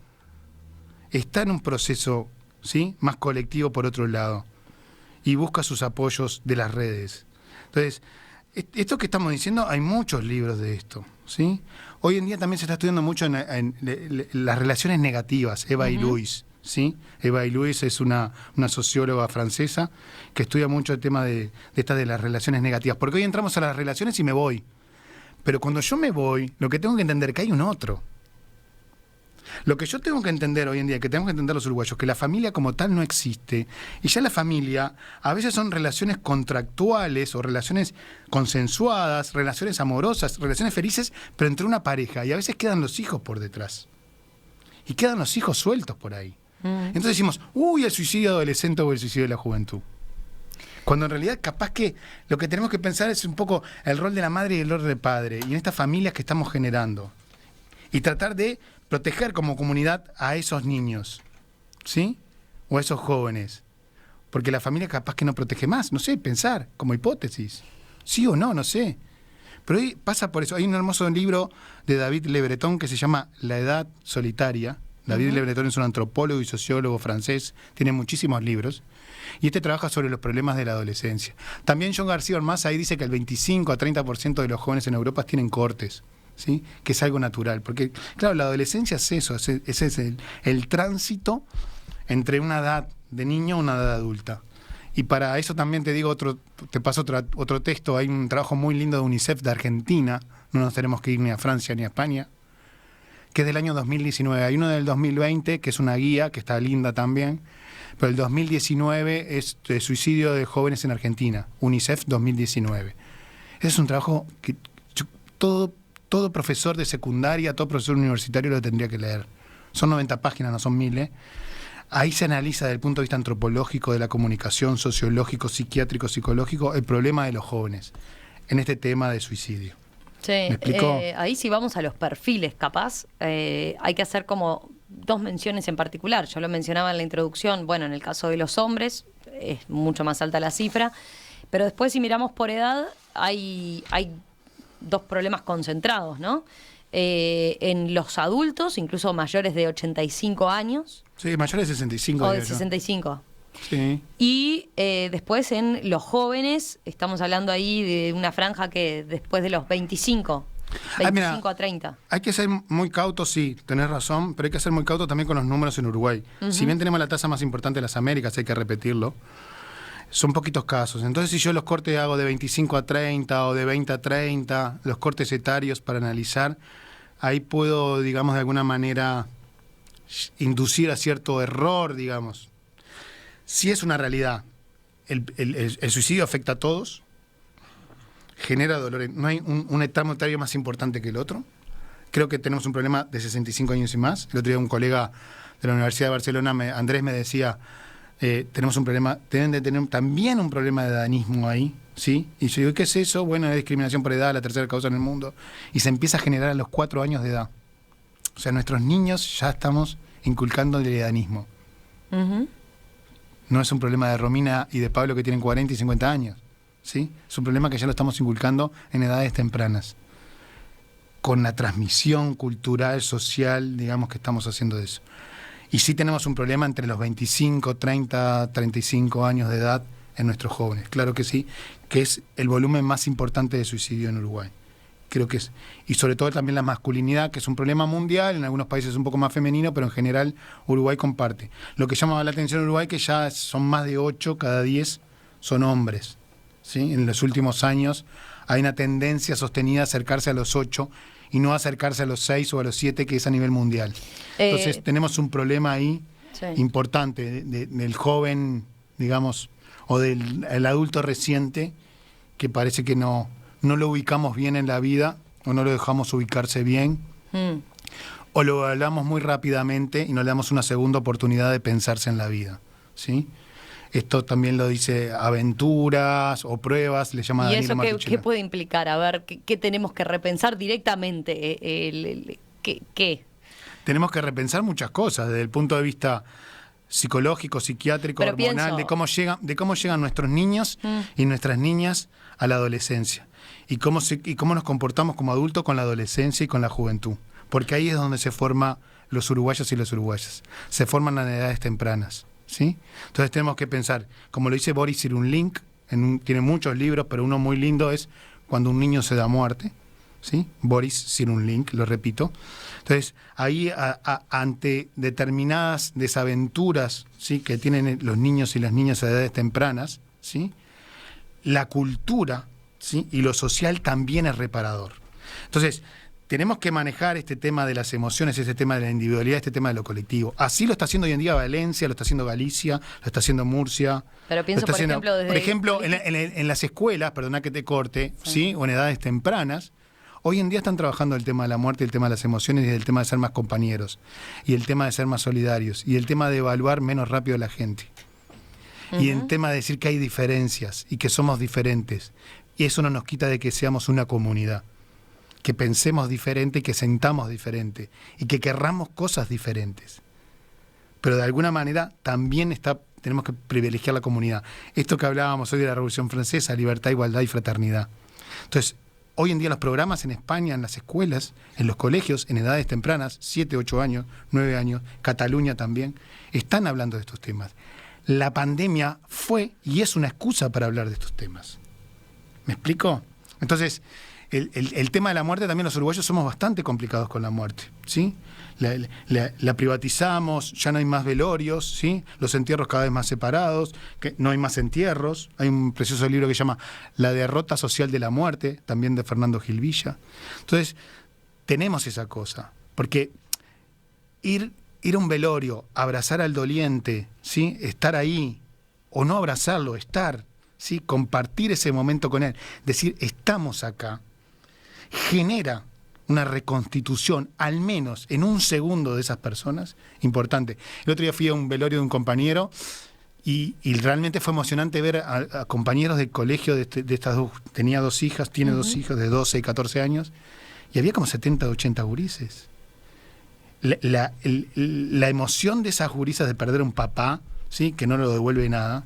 está en un proceso, ¿sí?, más colectivo por otro lado, y busca sus apoyos de las redes. Entonces, esto que estamos diciendo, hay muchos libros de esto, ¿sí? Hoy en día también se está estudiando mucho en las relaciones negativas, Eva Illuis, ¿sí? Eva Illuis es una socióloga francesa que estudia mucho el tema de las relaciones negativas, porque hoy entramos a las relaciones y me voy, pero cuando yo me voy, lo que tengo que entender es que hay un otro. Lo que yo tengo que entender hoy en día, que tenemos que entender los uruguayos, que la familia como tal no existe, y ya la familia a veces son relaciones contractuales o relaciones consensuadas, relaciones amorosas, relaciones felices, pero entre una pareja, y a veces quedan los hijos por detrás, y quedan los hijos sueltos por ahí. Entonces decimos, el suicidio adolescente o el suicidio de la juventud. Cuando en realidad capaz que lo que tenemos que pensar es un poco el rol de la madre y el rol del padre, y en estas familias que estamos generando, y tratar de proteger como comunidad a esos niños, ¿sí? O a esos jóvenes. Porque la familia capaz que no protege más, no sé, pensar como hipótesis. Sí o no, no sé. Pero hoy pasa por eso. Hay un hermoso libro de David Le Breton que se llama La edad solitaria. David Le Breton es un antropólogo y sociólogo francés, tiene muchísimos libros, y trabaja sobre los problemas de la adolescencia. También John García Ormaz ahí dice que el 25 a 30% de los jóvenes en Europa tienen cortes, ¿sí? Que es algo natural, porque claro, la adolescencia es eso, ese es el tránsito entre una edad de niño y una edad adulta. Y para eso también te paso otro texto. Hay un trabajo muy lindo de UNICEF de Argentina, no nos tenemos que ir ni a Francia ni a España, que es del año 2019. Hay uno del 2020, que es una guía, que está linda también, pero el 2019 es de suicidio de jóvenes en Argentina, UNICEF 2019. Ese es un trabajo que todo profesor de secundaria, todo profesor universitario lo tendría que leer. Son 90 páginas, no son 1000, ¿eh? Ahí se analiza desde el punto de vista antropológico, de la comunicación, sociológico, psiquiátrico, psicológico, el problema de los jóvenes en este tema de suicidio. Sí, ¿Me explicó? Ahí si vamos a los perfiles, capaz, hay que hacer como 2 menciones en particular. Yo lo mencionaba en la introducción, bueno, en el caso de los hombres es mucho más alta la cifra, pero después si miramos por edad hay 2 problemas concentrados, ¿no? En los adultos, incluso mayores de 85 años. Sí, mayores de 65. O de 65. Sí. Y después en los jóvenes, estamos hablando ahí de una franja que después de los 25 mira, a 30. Hay que ser muy cautos, sí, tenés razón, pero hay que ser muy cautos también con los números en Uruguay. Si bien tenemos la tasa más importante de las Américas, hay que repetirlo, son poquitos casos. Entonces, si yo los cortes hago de 25 a 30 o de 20 a 30, los cortes etarios para analizar, ahí puedo, digamos, de alguna manera inducir a cierto error, digamos. Sí es una realidad. El suicidio afecta a todos, genera dolor. No hay un etamo etario más importante que el otro. Creo que tenemos un problema de 65 años y más. El otro día un colega de la Universidad de Barcelona, Andrés, me decía, tenemos un problema, deben de tener también un problema de edanismo ahí, ¿sí? Y yo digo, ¿qué es eso? Bueno, es discriminación por edad, la tercera causa en el mundo. Y se empieza a generar a los 4 años de edad. O sea, nuestros niños ya estamos inculcando el edanismo. No es un problema de Romina y de Pablo que tienen 40 y 50 años, ¿sí? Es un problema que ya lo estamos inculcando en edades tempranas. Con la transmisión cultural, social, digamos que estamos haciendo eso. Y sí tenemos un problema entre los 25, 30, 35 años de edad en nuestros jóvenes. Claro que sí, que es el volumen más importante de suicidio en Uruguay. Creo que es. Y sobre todo también la masculinidad, que es un problema mundial, en algunos países es un poco más femenino, pero en general Uruguay comparte. Lo que llama la atención en Uruguay que ya son más de 8 cada 10 son hombres, ¿sí? En los últimos años hay una tendencia sostenida a acercarse a los 8 y no acercarse a los 6 o a los 7, que es a nivel mundial. Entonces tenemos un problema ahí importante del joven, digamos, o del adulto reciente, que parece que no lo ubicamos bien en la vida, o no lo dejamos ubicarse bien, o lo hablamos muy rápidamente y no le damos una segunda oportunidad de pensarse en la vida, ¿sí? Esto también lo dice Aventuras o Pruebas, le llama ¿Y Danilo eso qué puede implicar? A ver, ¿qué tenemos que repensar directamente? ¿Qué? Tenemos que repensar muchas cosas desde el punto de vista psicológico, psiquiátrico, pero hormonal, de cómo llegan nuestros niños y nuestras niñas a la adolescencia. Y cómo nos comportamos como adultos con la adolescencia y con la juventud. Porque ahí es donde se forman los uruguayos y las uruguayas. Se forman en edades tempranas, ¿sí? Entonces tenemos que pensar, como lo dice Boris Cyrulnik, tiene muchos libros, pero uno muy lindo es Cuando un niño se da muerte, ¿sí? Boris Cyrulnik, lo repito. Entonces, ahí ante determinadas desaventuras, ¿sí?, que tienen los niños y las niñas a edades tempranas, ¿sí?, la cultura, ¿sí?, y lo social también es reparador. Entonces, tenemos que manejar este tema de las emociones, este tema de la individualidad, este tema de lo colectivo. Así lo está haciendo hoy en día Valencia, lo está haciendo Galicia, lo está haciendo Murcia. Pero pienso, por ejemplo, en las escuelas, perdona que te corte, ¿sí?, o en edades tempranas, hoy en día están trabajando el tema de la muerte, el tema de las emociones y el tema de ser más compañeros, y el tema de ser más solidarios, y el tema de evaluar menos rápido a la gente. Y el tema de decir que hay diferencias y que somos diferentes. Y eso no nos quita de que seamos una comunidad. Que pensemos diferente y que sentamos diferente. Y que querramos cosas diferentes. Pero de alguna manera también tenemos que privilegiar la comunidad. Esto que hablábamos hoy de la Revolución Francesa, libertad, igualdad y fraternidad. Entonces, hoy en día los programas en España, en las escuelas, en los colegios, en edades tempranas, 7, 8 años, 9 años, Cataluña también, están hablando de estos temas. La pandemia fue y es una excusa para hablar de estos temas. ¿Me explico? Entonces, el tema de la muerte también los uruguayos somos bastante complicados con la muerte, ¿sí? La privatizamos, ya no hay más velorios, ¿sí? Los entierros cada vez más separados, que no hay más entierros. Hay un precioso libro que se llama La derrota social de la muerte, también de Fernando Gil Villa. Entonces, tenemos esa cosa, porque ir a un velorio, abrazar al doliente, ¿sí? Estar ahí, o no abrazarlo, estar, ¿sí? Compartir ese momento con él, decir, estamos acá, genera una reconstitución, al menos en un segundo de esas personas, importante. El otro día fui a un velorio de un compañero y realmente fue emocionante ver a compañeros del colegio de estas dos, tenía dos hijas, tiene dos hijos de 12 y 14 años, y había como 70, 80 gurises. La emoción de esas gurisas de perder un papá, ¿sí? Que no lo devuelve nada,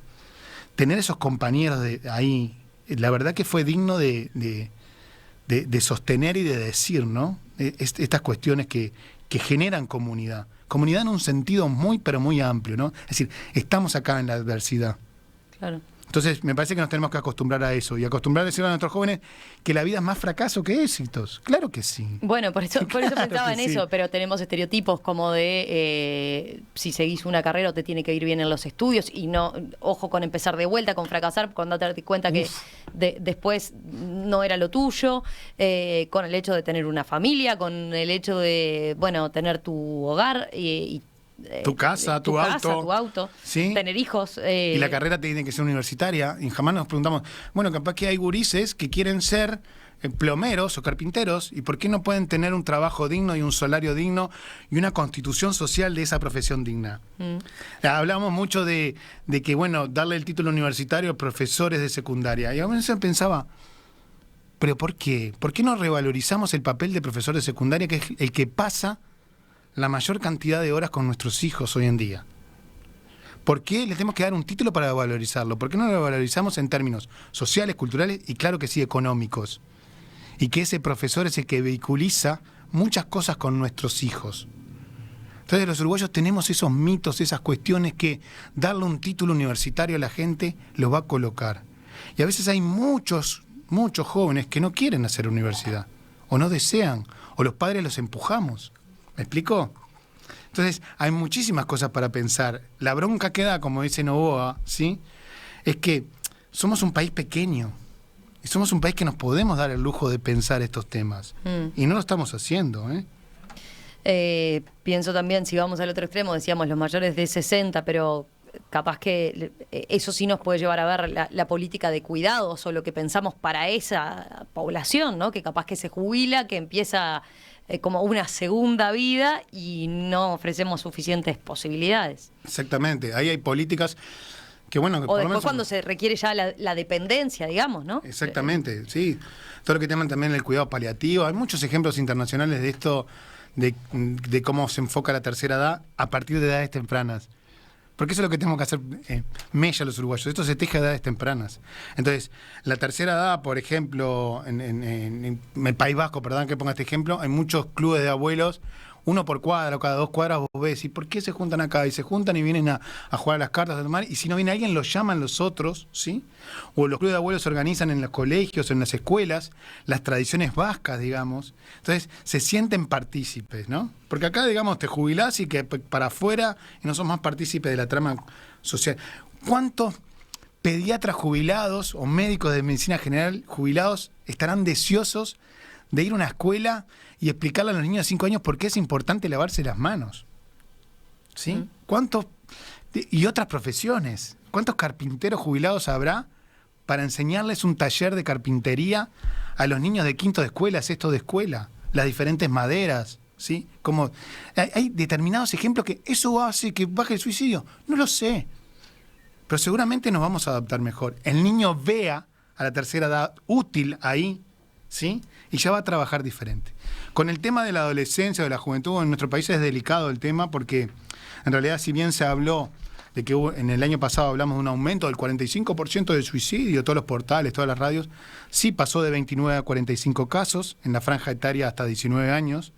tener esos compañeros ahí, la verdad que fue digno de sostener y de decir, ¿no? Estas cuestiones que generan comunidad. Comunidad en un sentido muy, pero muy amplio, ¿no? Es decir, estamos acá en la adversidad. Claro. Entonces, me parece que nos tenemos que acostumbrar a eso y acostumbrar a decir a nuestros jóvenes que la vida es más fracaso que éxitos. Claro que sí. Bueno, por eso pensaba en que sí. eso, pero tenemos estereotipos como de si seguís una carrera te tiene que ir bien en los estudios y no, ojo con empezar de vuelta, con fracasar, cuando te das cuenta que después no era lo tuyo, con el hecho de tener una familia, con el hecho de, bueno, tener tu hogar y tu casa, tu auto, ¿sí? Tener hijos. Y la carrera tiene que ser universitaria. Y jamás nos preguntamos, bueno, capaz que hay gurises que quieren ser plomeros o carpinteros, ¿y por qué no pueden tener un trabajo digno y un salario digno y una constitución social de esa profesión digna? Hablamos mucho de que, bueno, darle el título universitario a profesores de secundaria. Y a veces pensaba, ¿pero por qué? ¿Por qué no revalorizamos el papel de profesor de secundaria, que es el que pasa la mayor cantidad de horas con nuestros hijos hoy en día? ¿Por qué le tenemos que dar un título para valorizarlo? ¿Por qué no lo valorizamos en términos sociales, culturales y, claro que sí, económicos? Y que ese profesor es el que vehiculiza muchas cosas con nuestros hijos. Entonces, los uruguayos tenemos esos mitos, esas cuestiones que darle un título universitario a la gente los va a colocar. Y a veces hay muchos jóvenes que no quieren hacer universidad, o no desean, o los padres los empujamos. ¿Me explico? Entonces, hay muchísimas cosas para pensar. La bronca que da, como dice Novoa, ¿sí? Es que somos un país pequeño. Y somos un país que nos podemos dar el lujo de pensar estos temas. Y no lo estamos haciendo, Pienso también, si vamos al otro extremo, decíamos los mayores de 60, pero capaz que eso sí nos puede llevar a ver la política de cuidados o lo que pensamos para esa población, ¿no? Que capaz que se jubila, que empieza como una segunda vida y no ofrecemos suficientes posibilidades. Exactamente, ahí hay políticas que, bueno... O después cuando se requiere ya la dependencia, digamos, ¿no? Exactamente, sí. Todo lo que teman también el cuidado paliativo. Hay muchos ejemplos internacionales de esto, de cómo se enfoca la tercera edad a partir de edades tempranas. Porque eso es lo que tenemos que hacer mella los uruguayos. Esto se teje a edades tempranas. Entonces, la tercera edad, por ejemplo, en el País Vasco, perdón que ponga este ejemplo, hay muchos clubes de abuelos, uno por cuadra o cada 2 cuadras, vos ves, ¿y por qué se juntan acá? Y se juntan y vienen a jugar a las cartas, a tomar, y si no viene alguien, los llaman los otros, ¿sí? O los clubes de abuelos se organizan en los colegios, en las escuelas, las tradiciones vascas, digamos. Entonces, se sienten partícipes, ¿no? Porque acá, digamos, te jubilás y que para afuera y no sos más partícipes de la trama social. ¿Cuántos pediatras jubilados o médicos de medicina general jubilados estarán deseosos de ir a una escuela y explicarle a los niños de 5 años por qué es importante lavarse las manos? ¿Sí? ¿Cuántos? Y otras profesiones. ¿Cuántos carpinteros jubilados habrá para enseñarles un taller de carpintería a los niños de quinto de escuela, sexto de escuela? Las diferentes maderas, ¿sí? Como hay determinados ejemplos que eso hace que baje el suicidio. No lo sé. Pero seguramente nos vamos a adaptar mejor. El niño vea a la tercera edad útil ahí, ¿sí? Y ya va a trabajar diferente. Con el tema de la adolescencia o de la juventud en nuestro país es delicado el tema porque en realidad si bien se habló de que en el año pasado hablamos de un aumento del 45% del suicidio, todos los portales, todas las radios, sí pasó de 29 a 45 casos en la franja etaria hasta 19 años,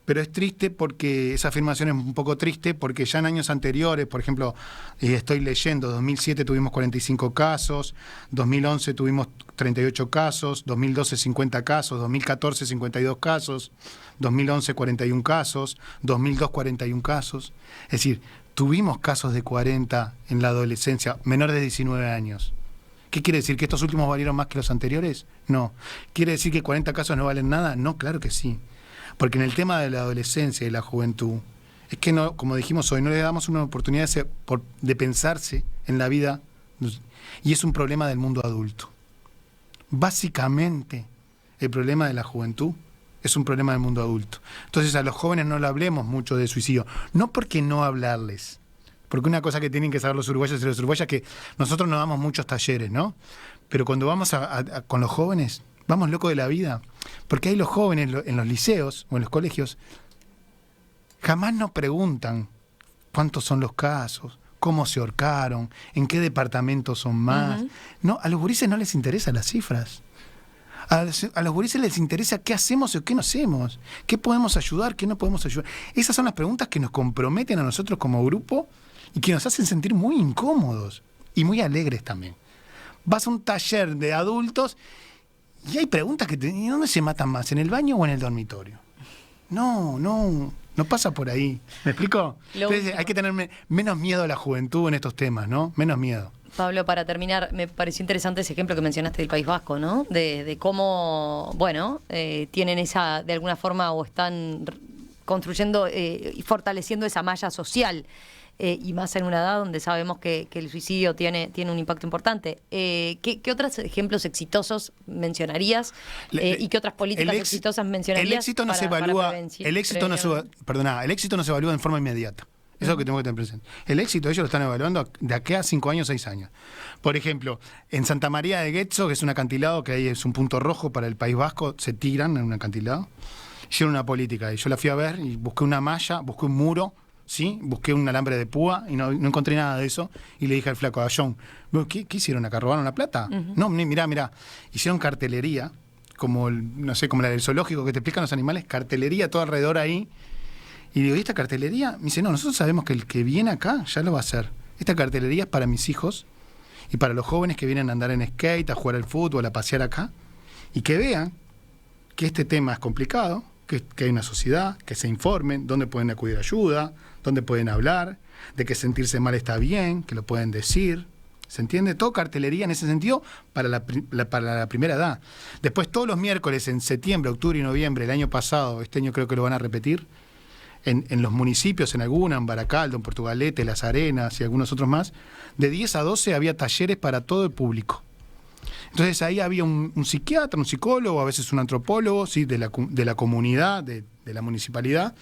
pero es triste porque esa afirmación es un poco triste porque ya en años anteriores, por ejemplo, estoy leyendo, 2007 tuvimos 45 casos, 2011 tuvimos 38 casos, 2012 50 casos, 2014 52 casos, 2011 41 casos, 2002 41 casos. Es decir, tuvimos casos de 40 en la adolescencia, menores de 19 años. ¿Qué quiere decir? ¿Que estos últimos valieron más que los anteriores? No. ¿Quiere decir que 40 casos no valen nada? No, claro que sí. Porque en el tema de la adolescencia y la juventud, es que no, como dijimos hoy, no le damos una oportunidad de pensarse en la vida, y es un problema del mundo adulto. Básicamente, el problema de la juventud es un problema del mundo adulto. Entonces a los jóvenes no le hablemos mucho de suicidio, no porque no hablarles, porque una cosa que tienen que saber los uruguayos y las uruguayas es que nosotros nos damos muchos talleres, ¿no? Pero cuando vamos con los jóvenes, vamos locos de la vida, porque ahí los jóvenes en los liceos o en los colegios jamás nos preguntan cuántos son los casos, cómo se ahorcaron, en qué departamento son más. No, a los gurises no les interesan las cifras. A los gurises les interesa qué hacemos o qué no hacemos, qué podemos ayudar, qué no podemos ayudar. Esas son las preguntas que nos comprometen a nosotros como grupo y que nos hacen sentir muy incómodos y muy alegres también. Vas a un taller de adultos y hay preguntas que ¿dónde se matan más? ¿En el baño o en el dormitorio? No pasa por ahí. ¿Me explico? Entonces, hay que tener menos miedo a la juventud en estos temas, ¿no? Menos miedo. Pablo, para terminar, me pareció interesante ese ejemplo que mencionaste del País Vasco, ¿no? De cómo, bueno, tienen esa, de alguna forma, o están construyendo y fortaleciendo esa malla social. Y más en una edad donde sabemos que el suicidio tiene un impacto importante. ¿Qué otros ejemplos exitosos mencionarías y qué otras políticas exitosas mencionarías? El éxito no se evalúa, el éxito no se evalúa en forma inmediata. Eso es lo que tengo que tener presente. El éxito ellos lo están evaluando de aquí a 5 años, 6 años. Por ejemplo, en Santa María de Getxo, que es un acantilado que ahí es un punto rojo para el País Vasco, se tiran en un acantilado. Hicieron una política y yo la fui a ver y busqué una malla, busqué un muro, ¿sí? Busqué un alambre de púa y no encontré nada de eso. Y le dije al flaco, a John, ¿qué hicieron acá? ¿Robaron la plata? No, mirá. Hicieron cartelería, como como la del zoológico que te explican los animales, cartelería todo alrededor ahí. Y digo, ¿y esta cartelería? Me dice, no, nosotros sabemos que el que viene acá ya lo va a hacer. Esta cartelería es para mis hijos y para los jóvenes que vienen a andar en skate, a jugar al fútbol, a pasear acá. Y que vean que este tema es complicado, que hay una sociedad, que se informen, dónde pueden acudir a ayuda, dónde pueden hablar, de que sentirse mal está bien, que lo pueden decir. ¿Se entiende? Todo cartelería en ese sentido para la primera edad. Después todos los miércoles en septiembre, octubre y noviembre, el año pasado, este año creo que lo van a repetir, en los municipios, en alguna, en Baracaldo, en Portugalete, Las Arenas y algunos otros más, de 10 a 12 había talleres para todo el público. Entonces ahí había un psiquiatra, un psicólogo, a veces un antropólogo, ¿sí? de la comunidad, de la municipalidad.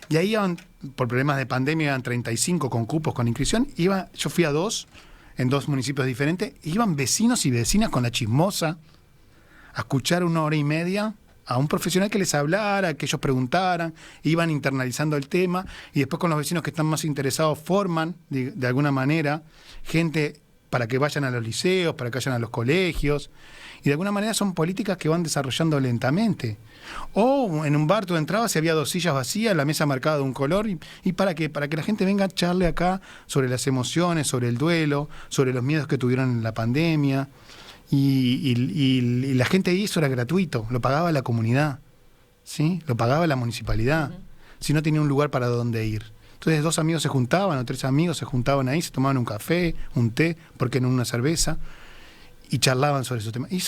Y ahí iban, por problemas de pandemia, iban 35 con cupos, con inscripción. Yo fui a 2, en 2 municipios diferentes. Iban vecinos y vecinas con la chismosa a escuchar 1 hora y media a un profesional que les hablara, que ellos preguntaran, iban internalizando el tema. Y después con los vecinos que están más interesados forman, de alguna manera, gente para que vayan a los liceos, para que vayan a los colegios, y de alguna manera son políticas que van desarrollando lentamente. O en un bar tú entrabas y había 2 sillas vacías, la mesa marcada de un color, y para que la gente venga a charle acá sobre las emociones, sobre el duelo, sobre los miedos que tuvieron en la pandemia, y la gente ahí, eso era gratuito, lo pagaba la comunidad, ¿sí? Lo pagaba la municipalidad, si no tenía un lugar para donde ir. Entonces 2 amigos se juntaban, o 3 amigos se juntaban ahí, se tomaban un café, un té, ¿por qué no una cerveza? Y charlaban sobre esos temas. Y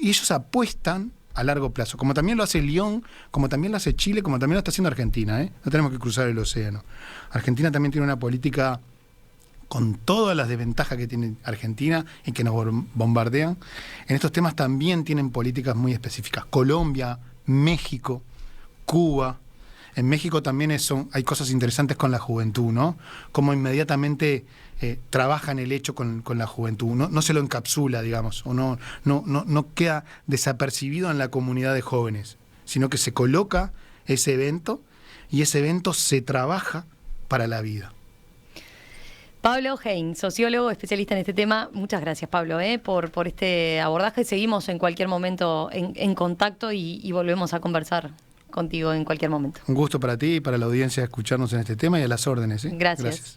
ellos apuestan a largo plazo, como también lo hace Lyon, como también lo hace Chile, como también lo está haciendo Argentina, ¿eh? No tenemos que cruzar el océano. Argentina también tiene una política con todas las desventajas que tiene Argentina y que nos bombardean. En estos temas también tienen políticas muy específicas. Colombia, México, Cuba. En México también hay cosas interesantes con la juventud, ¿no? Como inmediatamente trabajan el hecho con la juventud. No se lo encapsula, digamos, o no queda desapercibido en la comunidad de jóvenes, sino que se coloca ese evento y ese evento se trabaja para la vida. Pablo Hein, sociólogo, especialista en este tema. Muchas gracias, Pablo, por este abordaje. Seguimos en cualquier momento en contacto y volvemos a conversar contigo en cualquier momento. Un gusto para ti y para la audiencia escucharnos en este tema y a las órdenes. Gracias.